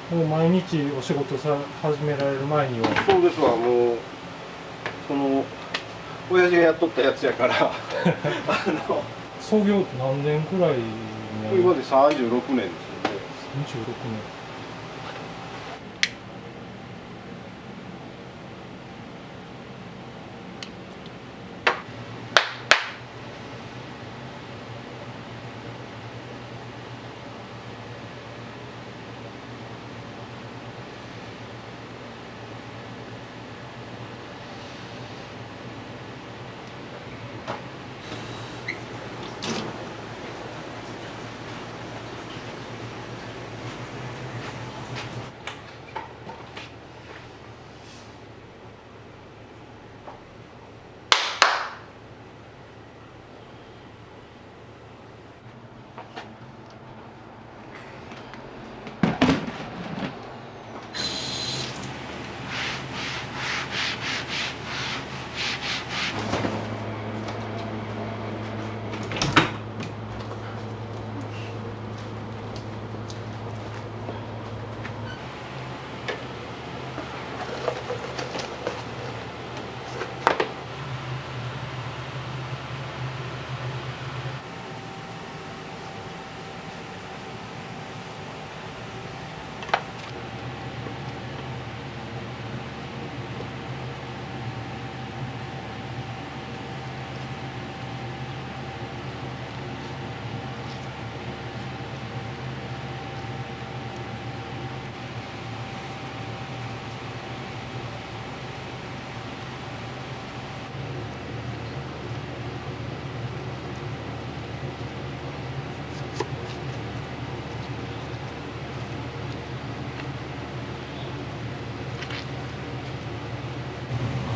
もう毎日お仕事始められる前には。そうですわ。もうその親父がやっとったやつやから創業何年くらいになる？今で36年ですよね。36年。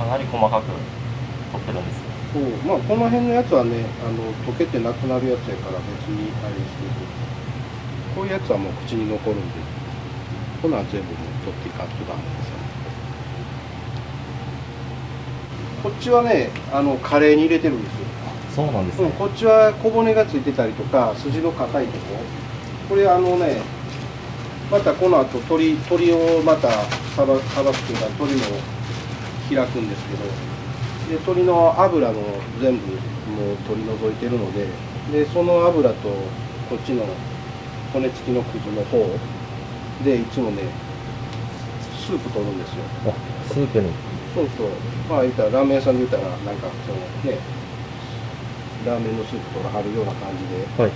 かなり細かく取ってるんですよ。そう、まあこの辺のやつはね、溶けてなくなるやつやから別にあれしてる。こういうやつはもう口に残るんで、こんなん全部もう取っていかんとダメですよ。こっちはね、カレーに入れてるんですよ。そうなんですね。こっちは小骨がついてたりとか、筋の硬いとこ。これね、またこの後鶏をまたさばくというか、鶏も開くんですけど、で鶏の脂の全部もう取り除いてるので、その油とこっちの骨付きのくずの方でいつもねスープ取るんですよ。あ、スープに。そうそう。まあ言ったらラーメン屋さんで言ったらなんかそのねラーメンのスープとかあるような感じで。はい。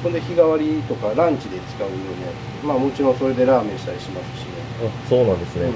ほんで日替わりとかランチで使うようなやつ。まあもちろんそれでラーメンしたりしますしね。あ、そうなんですね。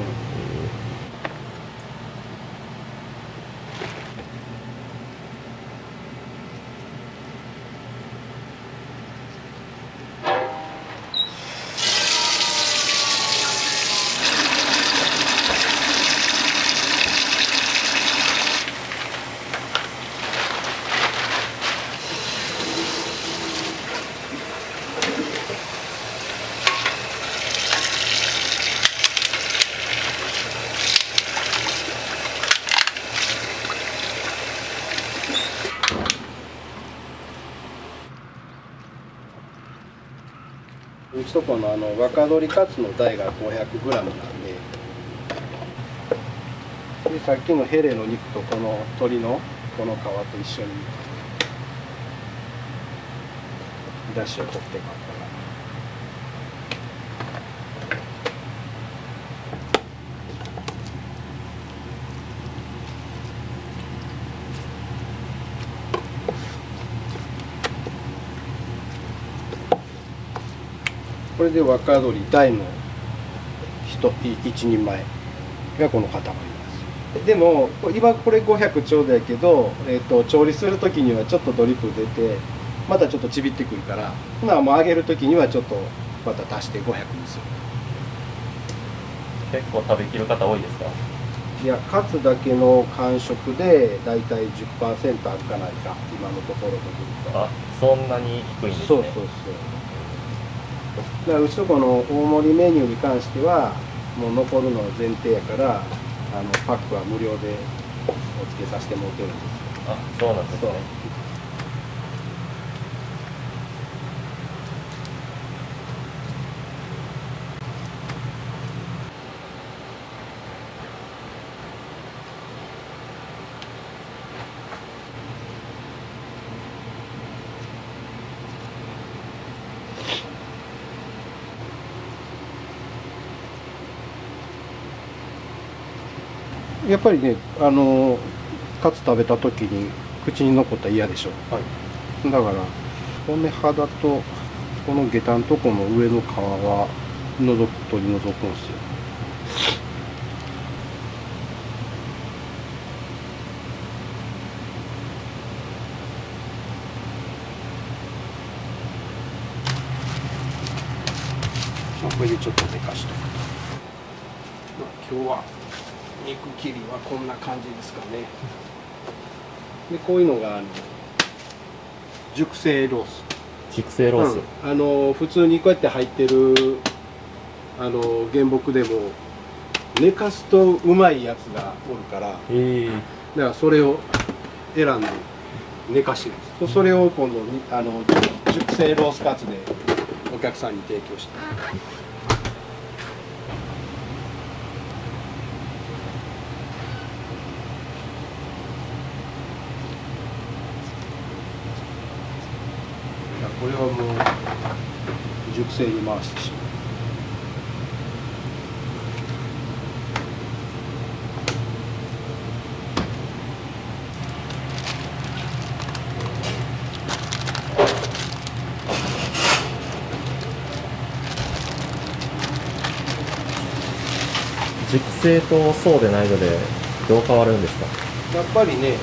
うちとこの若鶏カツの台が 500g なんで、さっきのヘレの肉とこの鶏のこの皮と一緒にだしを取っていくから。これで若鶏大の一人前がこの塊です。でも今これ500ちょうどやけど、調理する時にはちょっとドリップ出てまたちょっとちびってくるから、ほなもう揚げる時にはちょっとまた足して500にする。結構食べきる方多いですか？いや、カツだけの完食でだいたい 10% あるかないか、今のところとずっと。あ、そんなに低いんですね。そうそうそう。だからうちとこの大盛りメニューに関してはもう残るの前提やから、パックは無料でお付けさせてもらってるんです。あ、そうなんですね。やっぱりね、カツ食べた時に口に残ったら嫌でしょ。はい。だから骨肌とこの下駄のとこの上の皮は取り除くんですよ。これでちょっと寝かしとくと。今日は肉切りはこんな感じですかね。でこういうのが熟成ロース。熟成ロース。普通にこうやって入ってる原木でも寝かすとうまいやつがおるから、だからそれを選んで寝かしてるんです。それを今度熟成ロースカツでお客さんに提供して。これはもう熟成に回してしまう。熟成とそうでないのでどう変わるんですか？やっぱりね、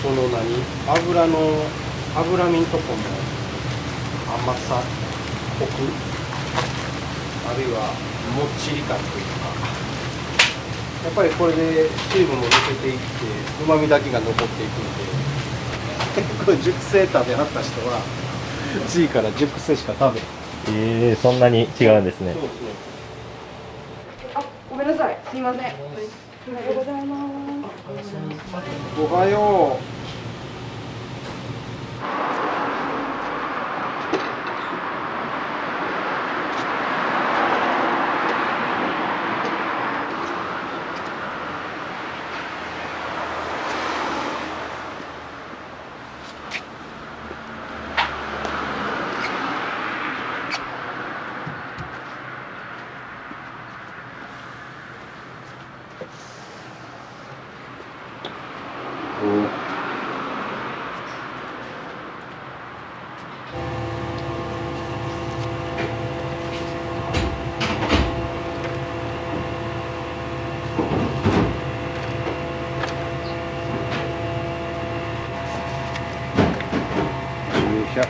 その脂身んとこの甘さ、コク、あるいはもっちり感というか、やっぱりこれで水分も抜けていってうまみだけが残っていくので、これ熟成食べはった人は次から熟成しか食べない。そんなに違うんですね。そうそう。あ、ごめんなさい。すみません。おはようございます。おはよう。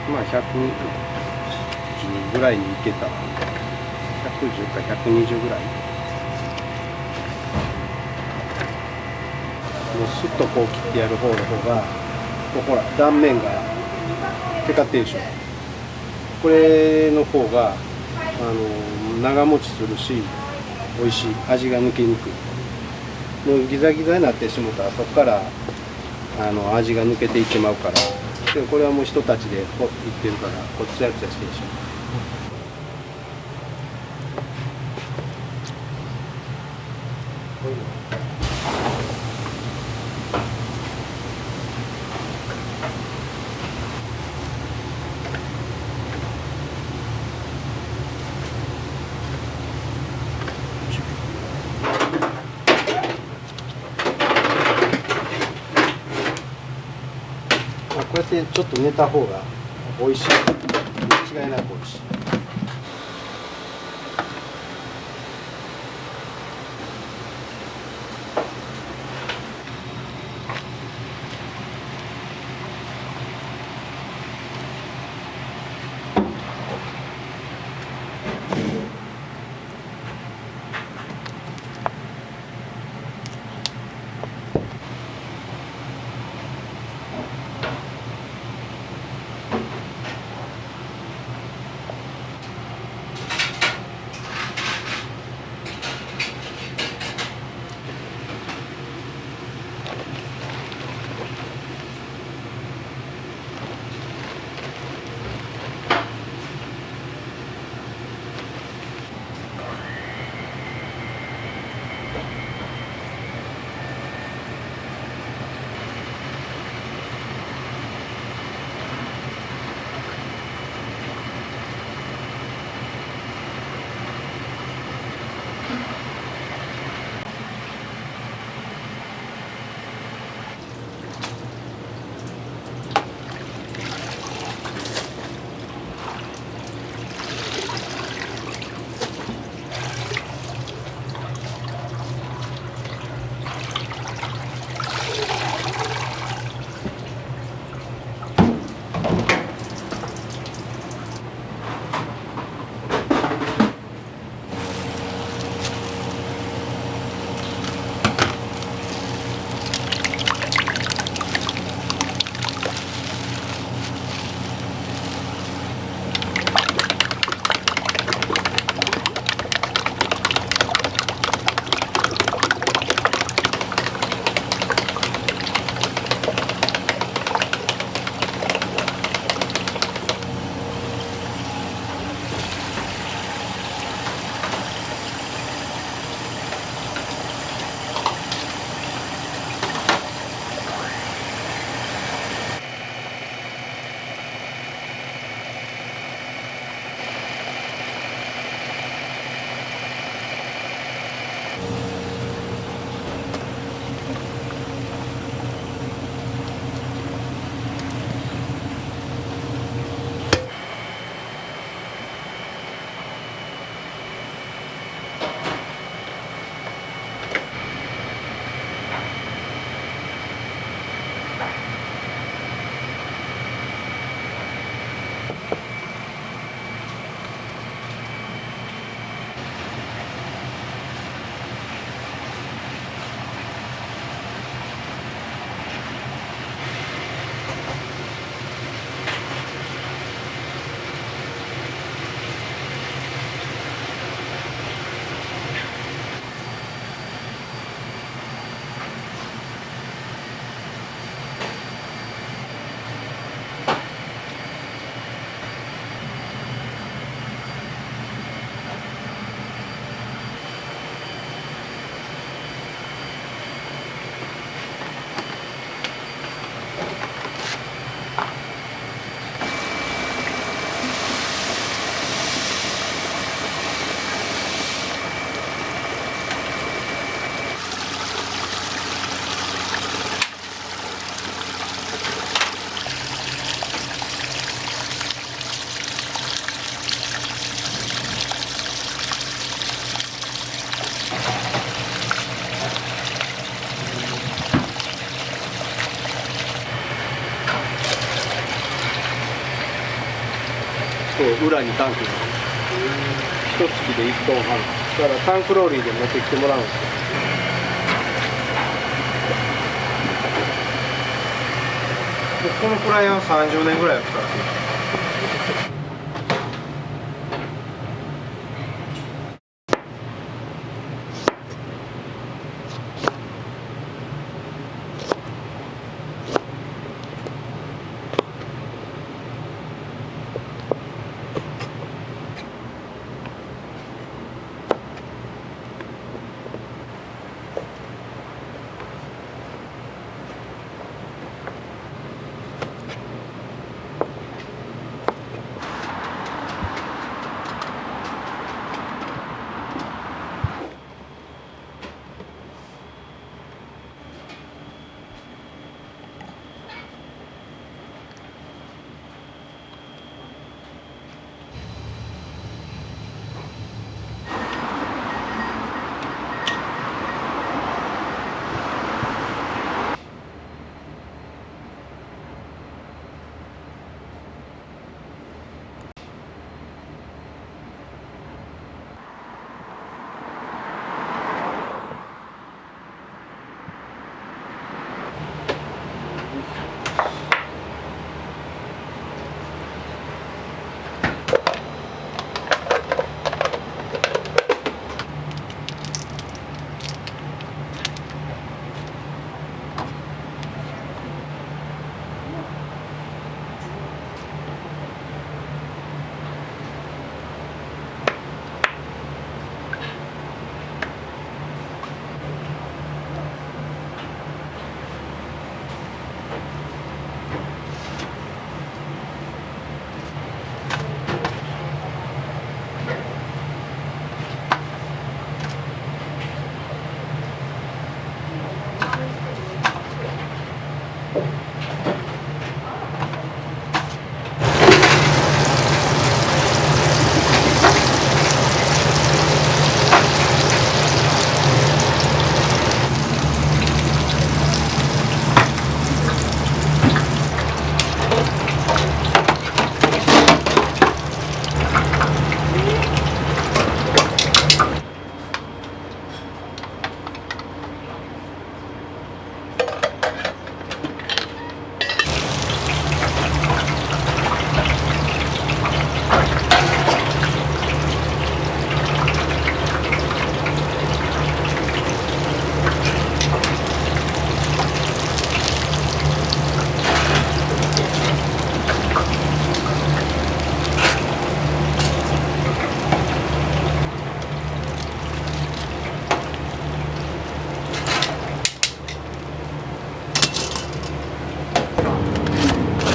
まあ110ぐらいにいけたら110か120ぐらい。もうスッとこう切ってやる方の方がもうほら断面がテカってるでしょ。これの方が長持ちするし美味しい、味が抜けにくい。もうギザギザになってしもたらそこから味が抜けていってまうから。でもこれはもう人たちでいってるからこっちやつやしてるでしょ。こうやってちょっと寝た方が美味しい。間違いなく美味しい。と裏にタンクが一月で1トン半だからタンクローリーで持ってきてもらうんですよ。このくらいは30年ぐらいは使ってる。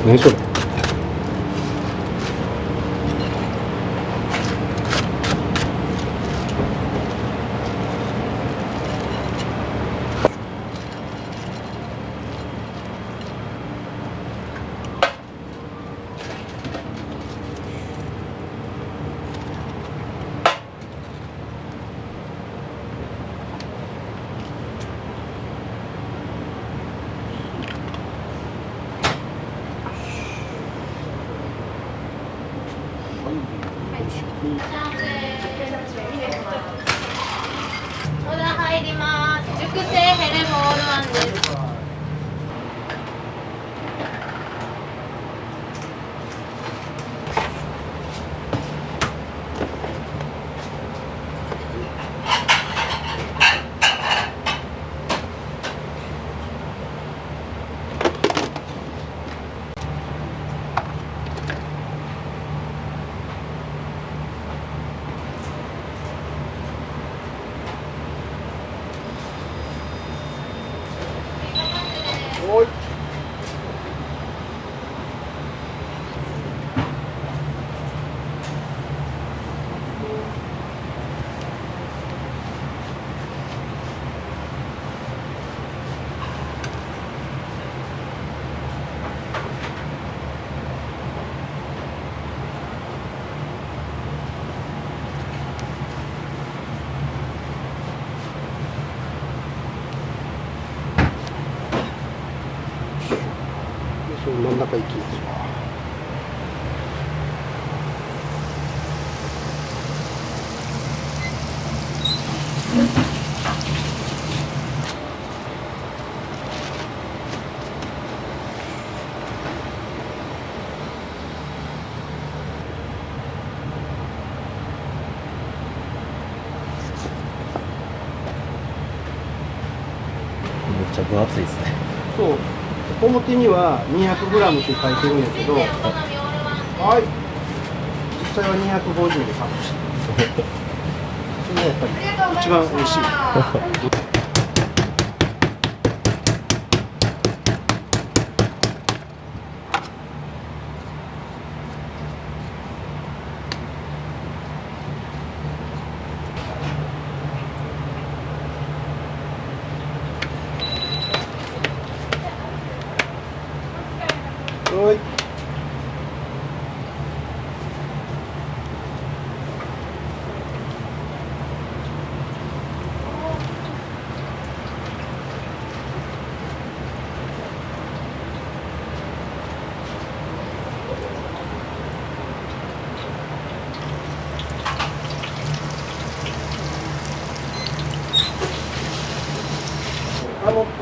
何それ。オーダー入ります。熟成ヘレモオールワンです。おい。その真ん中行きますわ。分厚いですね。そう表には 200g って書いてるんやけど、はい実際は250でカットしてそれがやっぱり一番美味しい。はい。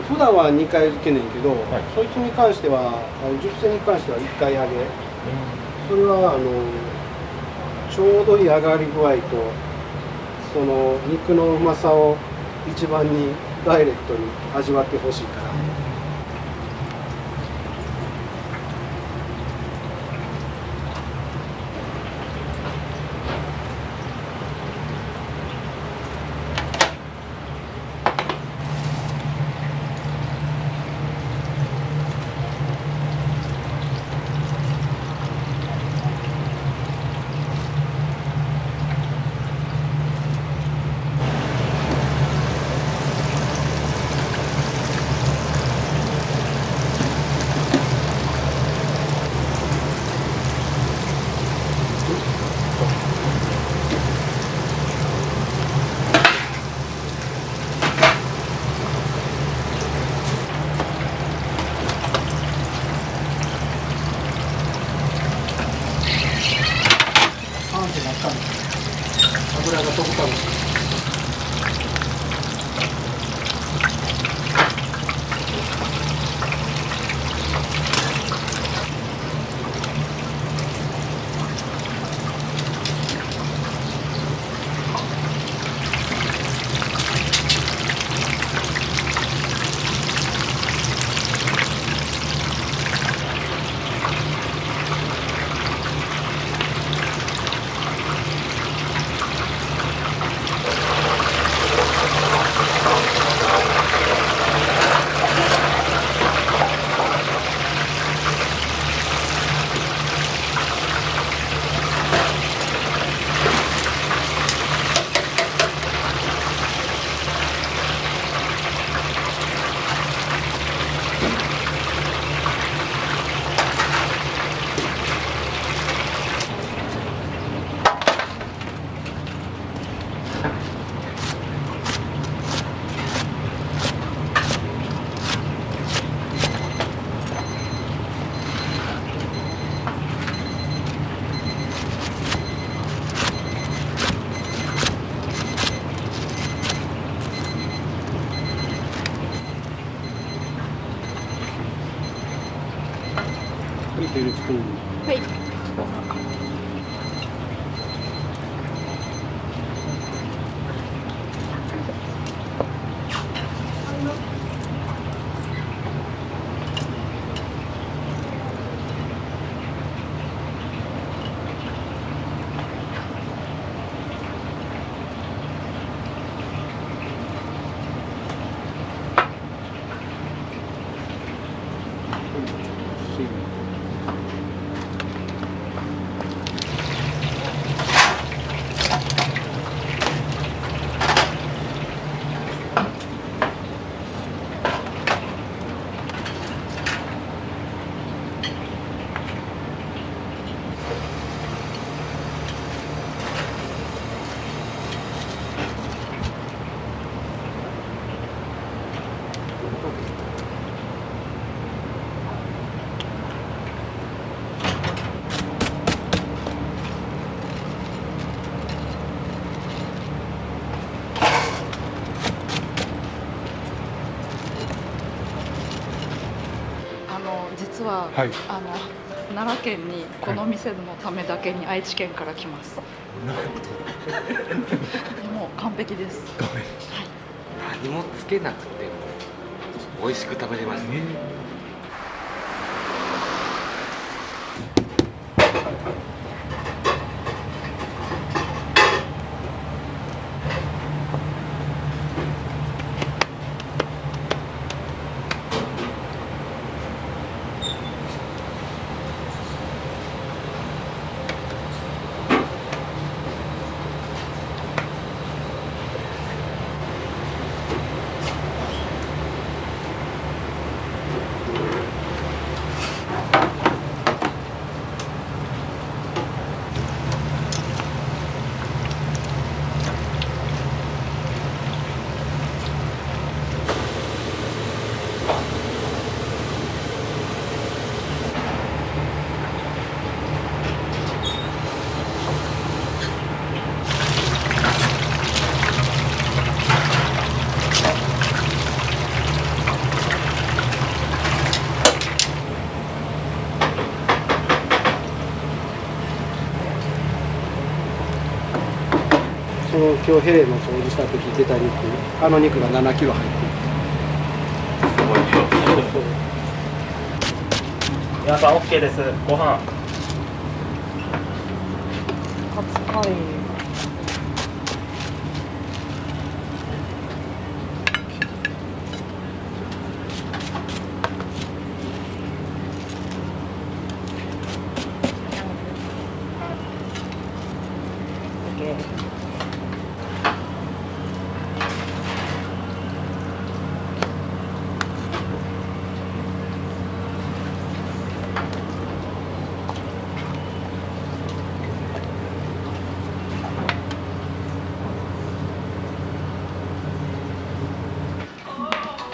普段は2回漬けねんけど、そいつに関しては熟成に関しては1回揚げ、それはちょうどいい上がり具合とその肉のうまさを一番にダイレクトに味わってほしいから。油が飛ぶかもしれない。テールスプーン。はい。実は、はい、奈良県にこの店のためだけに愛知県から来ます。もう完璧です。何もつけなくても美味しく食べれます。その今日ヘレの掃除した時出た肉、あの肉が7キロ入ってる。そうそう。皆さん OK です。ご飯。カツカレー。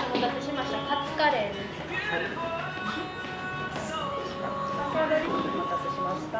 お待たせしました。カツカレーです。お待たせしました。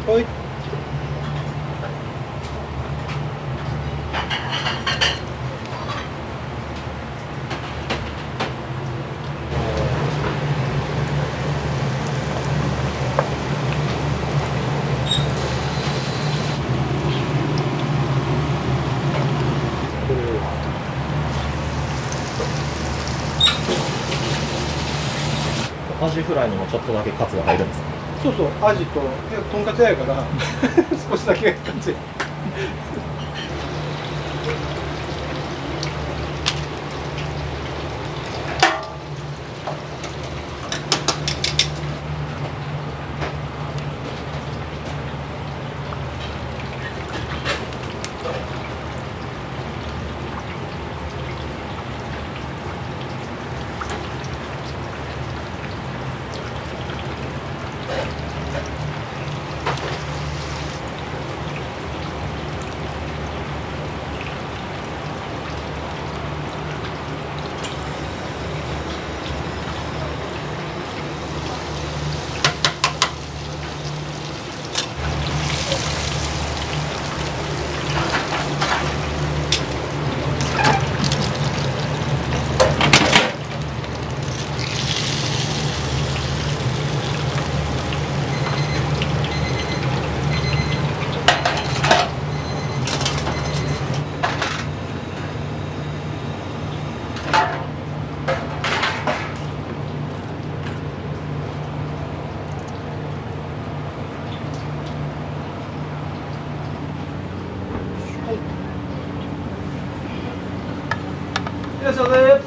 はい。アジフライにもちょっとだけカツが入るんですか？そうそう、アジととんかつ屋やから少しだけ感じ。しゃいませ。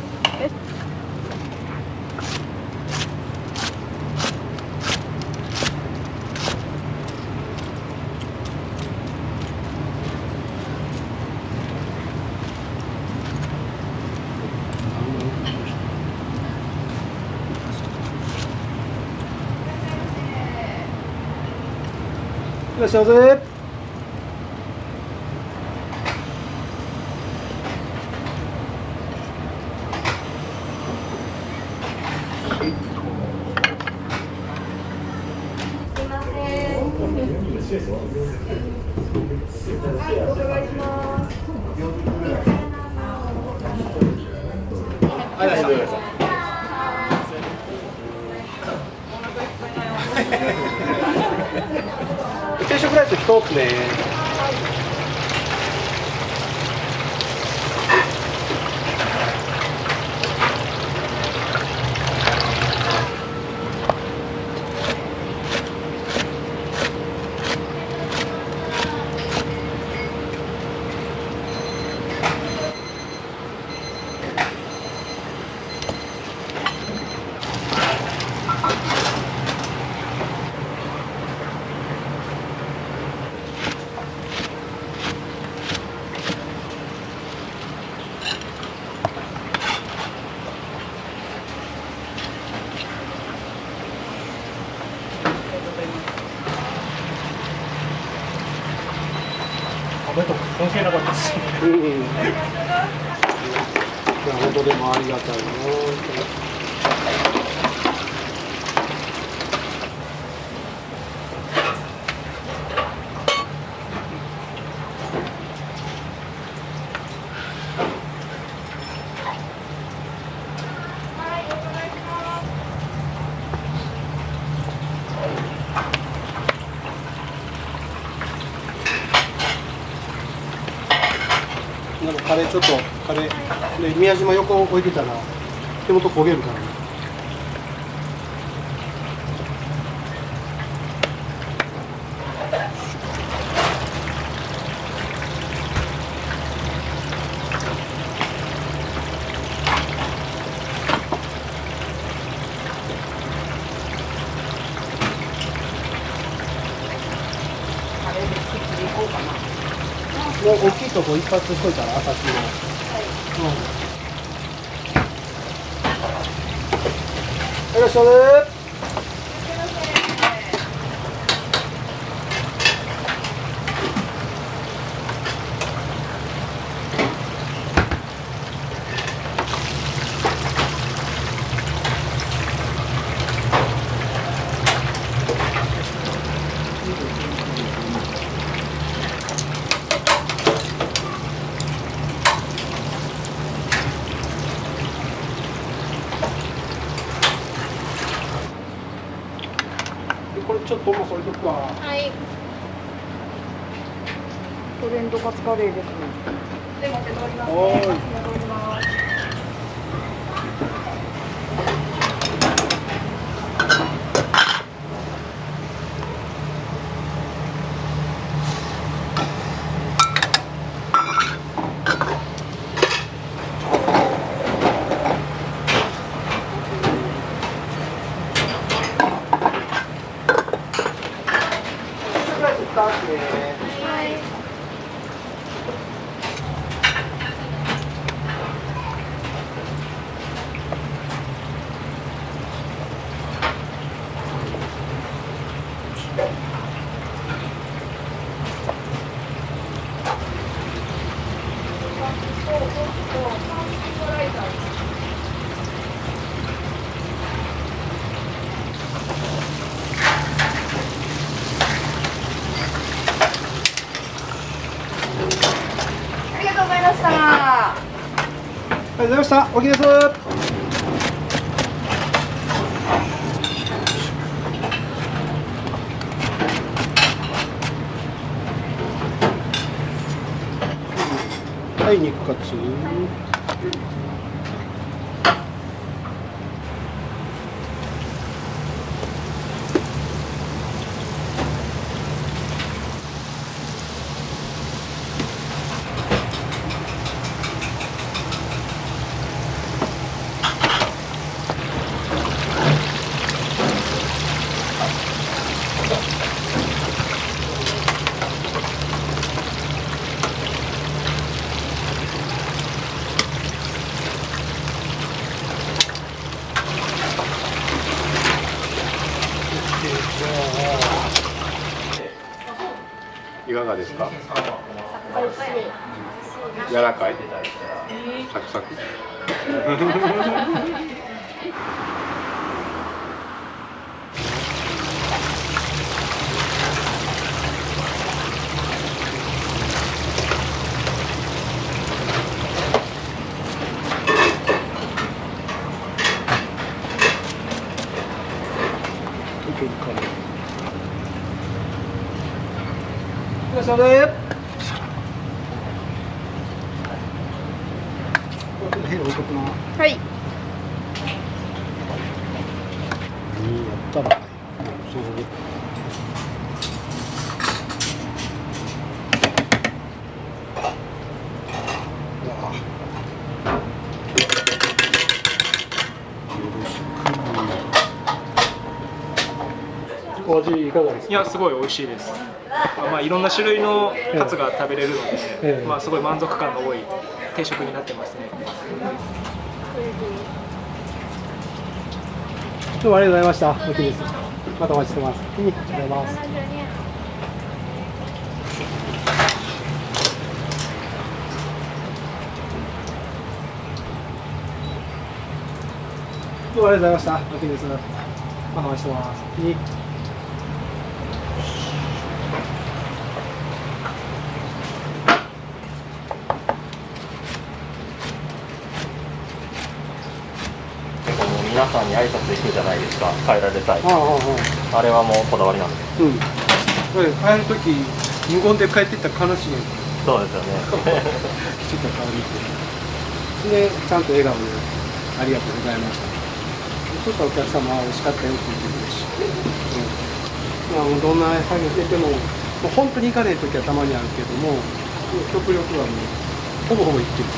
いらっしゃいませ。定食ライス一つね。米とか関係なかったです。うん。いや本当でもありがたいよ。なんかカレーちょっとカレーで宮島横置いてたら手元焦げるからね。もう大きいとこ一発しといたら朝日の。いらっしゃいませ。これちょっともうそれとくわ。はい。トレンドカツカレーですね。で、待って通りますね。おーい。通ります。ありがとうございました。ありがとうございました。おきです。はい、肉カツ。いかがですか？柔らかい？サクサク。いらっしゃいませ。ヘロ置いとくな。はい。やったら。そう。お味いかがですか？いや、すごい美味しいです。まあ、いろんな種類のカツが食べれるので、まあ、すごい満足感の多い定食になってますね。どうもありがとうございました。おきです。またお待ちしてます。ありがとうございます。どうもありがとうございました。おきです。またお待ちしてます。皆さんに挨拶行くじゃないですか、帰られたい。あれはもうこだわりなんですか？うん。帰るとき無言で帰ってったら悲しいね。そうですよね。ちょっと変わりってで、ちゃんと笑顔でありがとうございました。そしたらお客様は美味しかったよって言ってくれるし、まあ、どんな作業してても、もう本当に行かないときはたまにあるけども、極力はもうほぼほぼ行ってる。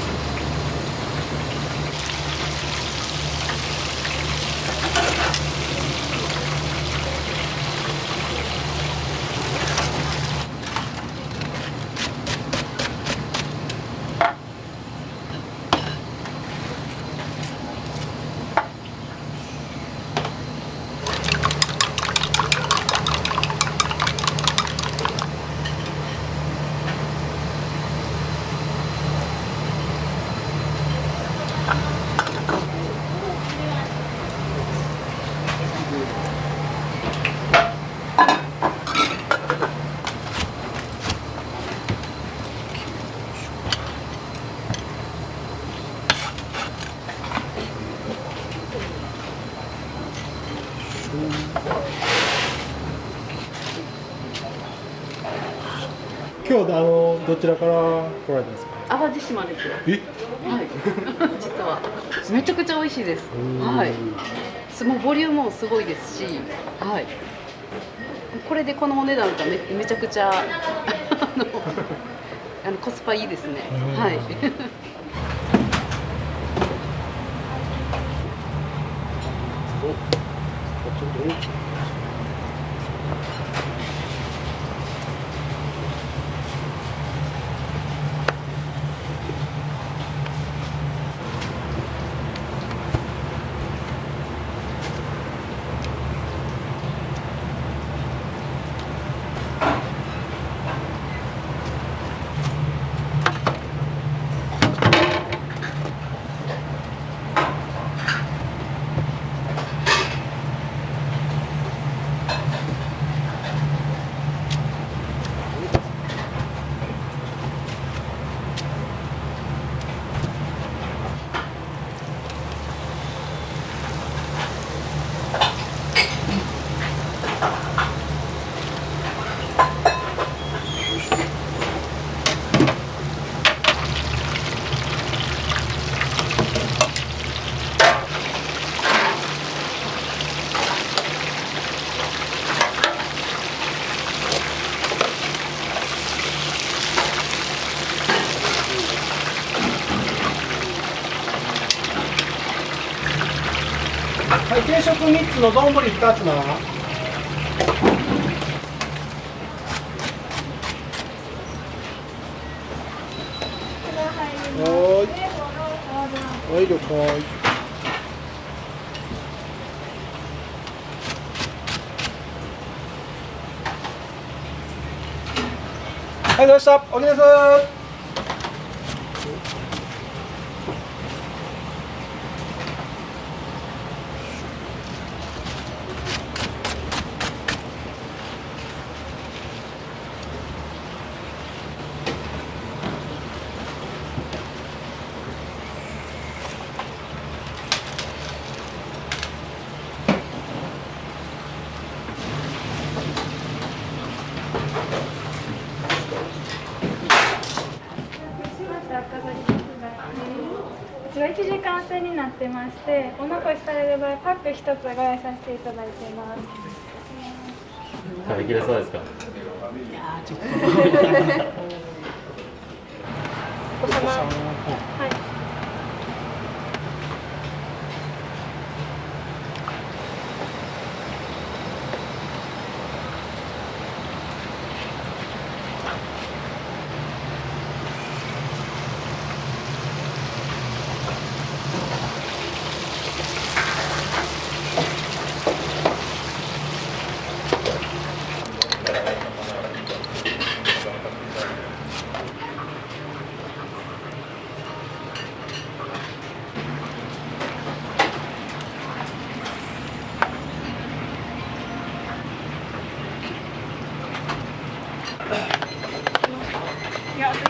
今日どちらから来られたんですか？淡路島ですよ。え？はい。実はめちゃくちゃ美味しいです。はい。もうボリュームもすごいですし、はい。これでこのお値段がめちゃくちゃコスパいいですね。はい。はい、定食3つの丼2つな。はい、了解。ございました。お疲れ様です。こちら1時間制になってまして、お残しされる場合パック1つご用意させていただいています。食べきれそうですか？いやーちょっとお子様、はい。いや、あと1個。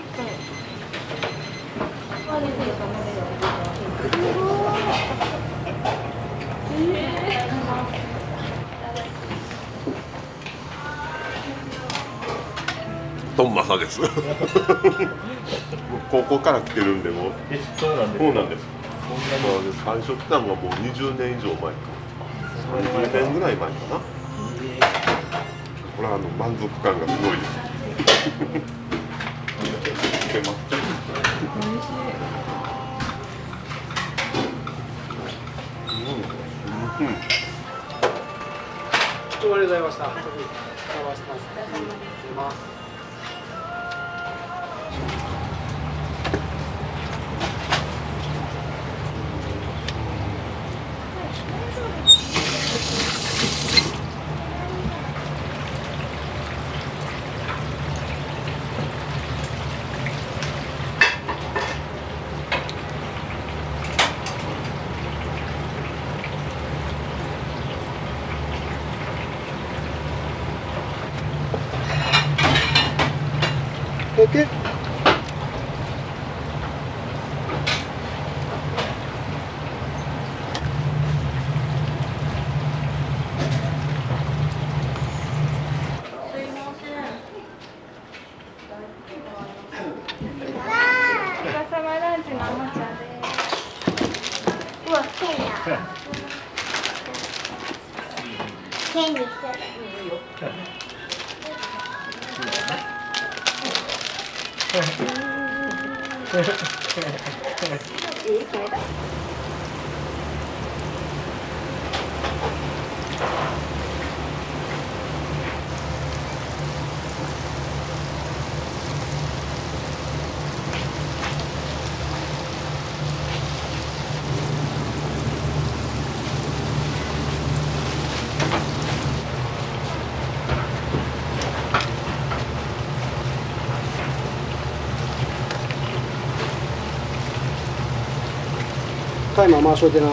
トンマサです。高校から来てるんで、もう。そうなんです。そうなんです。最初来たのはもう20年以上前か。30年ぐらい前かな。これは満足感がすごいです。出ます。ありがとうございました。OK。お子様ランチのおもちゃです。うわ、剣や。剣にする。タイマー回しといてな。お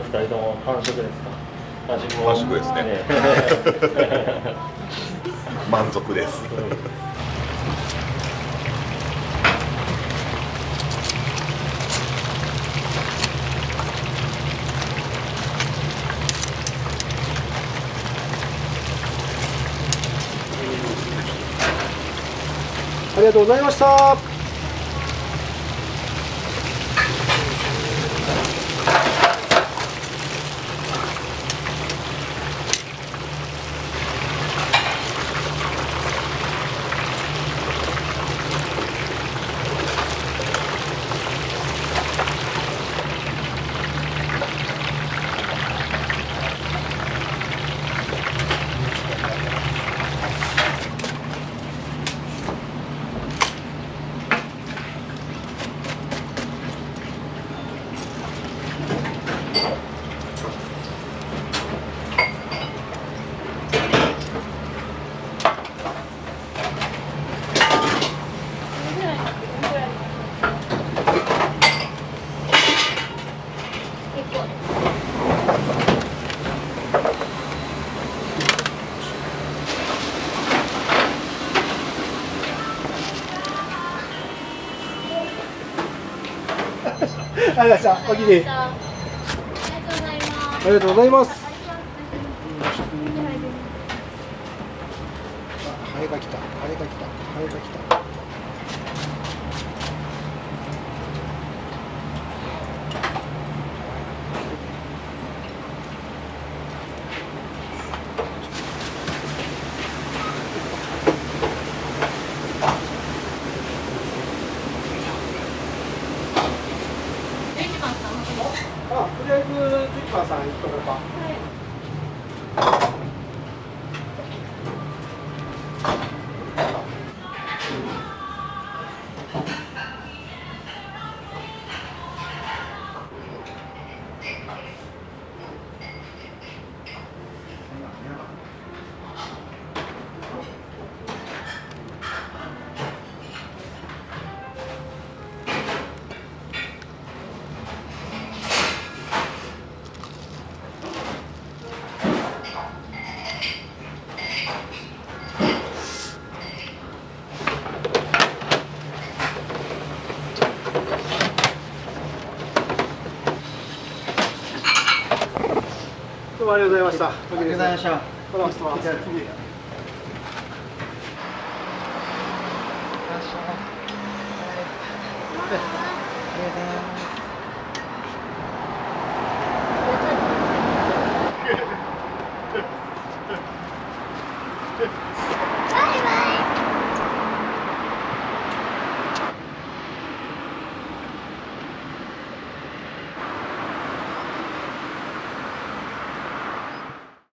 二人とも完食ですか？味も完食ですね。満足です。ありがとうございました。ありがとうございました。おきれい。ありがとうございます。ハエが来た。ハエが来た。ハエが来た。あ、とりあえず11番さん行っとこうか。どうもありがとうございました。ありがとうございました。お願いします。バイバイ。